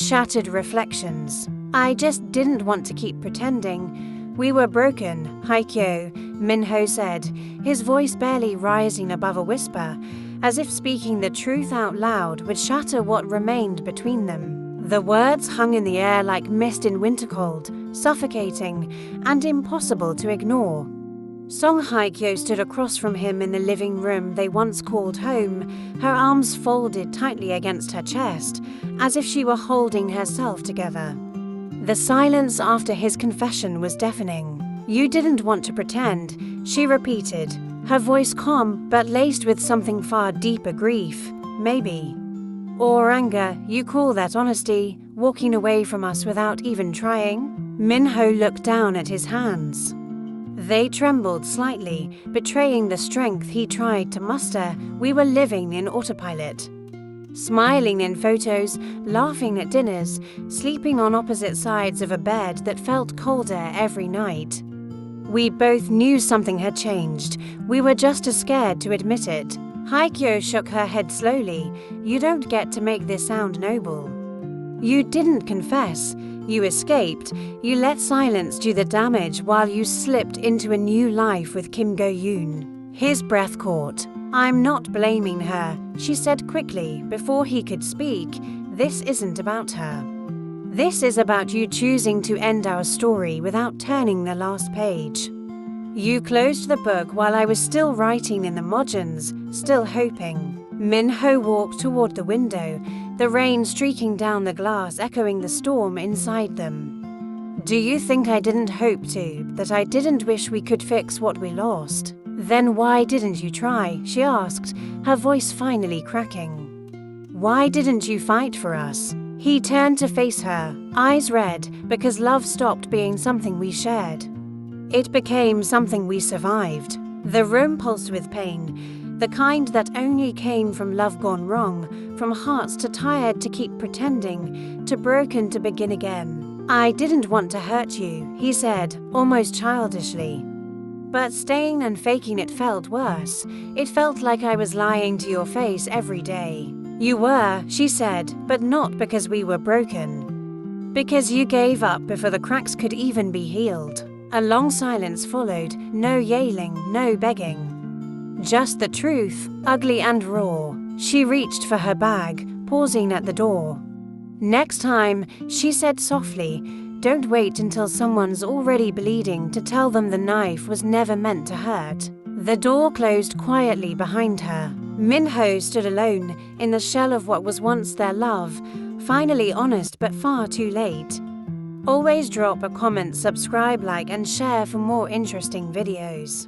Shattered reflections. I just didn't want to keep pretending. We were broken, Haikyo, Minho said, his voice barely rising above a whisper, as if speaking the truth out loud would shatter what remained between them. The words hung in the air like mist in winter cold, suffocating and impossible to ignore. Song Haikyo stood across from him in the living room they once called home, her arms folded tightly against her chest, as if she were holding herself together. The silence after his confession was deafening. "You didn't want to pretend," she repeated, her voice calm but laced with something far deeper, grief, maybe. Or anger. "You call that honesty, walking away from us without even trying?" Minho looked down at his hands. They trembled slightly, betraying the strength he tried to muster. We were living in autopilot. Smiling in photos, laughing at dinners, sleeping on opposite sides of a bed that felt colder every night. We both knew something had changed. We were just as scared to admit it. Haikyo shook her head slowly. "You don't get to make this sound noble. You didn't confess. You escaped. You let silence do the damage while you slipped into a new life with Kim Go-yoon." His breath caught. "I'm not blaming her," she said quickly before he could speak. "This isn't about her. This is about you choosing to end our story without turning the last page. You closed the book while I was still writing in the margins, still hoping." Minho walked toward the window, the rain streaking down the glass, echoing the storm inside them. "Do you think I didn't hope to, that I didn't wish we could fix what we lost? Then why didn't you try?" she asked, her voice finally cracking. "Why didn't you fight for us?" He turned to face her, eyes red, because love stopped being something we shared. It became something we survived. The room pulsed with pain, the kind that only came from love gone wrong, from hearts too tired to keep pretending, too broken to begin again. "I didn't want to hurt you," he said, almost childishly. "But staying and faking it felt worse. It felt like I was lying to your face every day." "You were," she said, "but not because we were broken. Because you gave up before the cracks could even be healed." A long silence followed, no yelling, no begging. Just the truth, ugly and raw. She reached for her bag, pausing at the door. "Next time," she said softly, "don't wait until someone's already bleeding to tell them the knife was never meant to hurt." The door closed quietly behind her. Minho stood alone, in the shell of what was once their love, finally honest but far too late. Always drop a comment, subscribe, like and share for more interesting videos.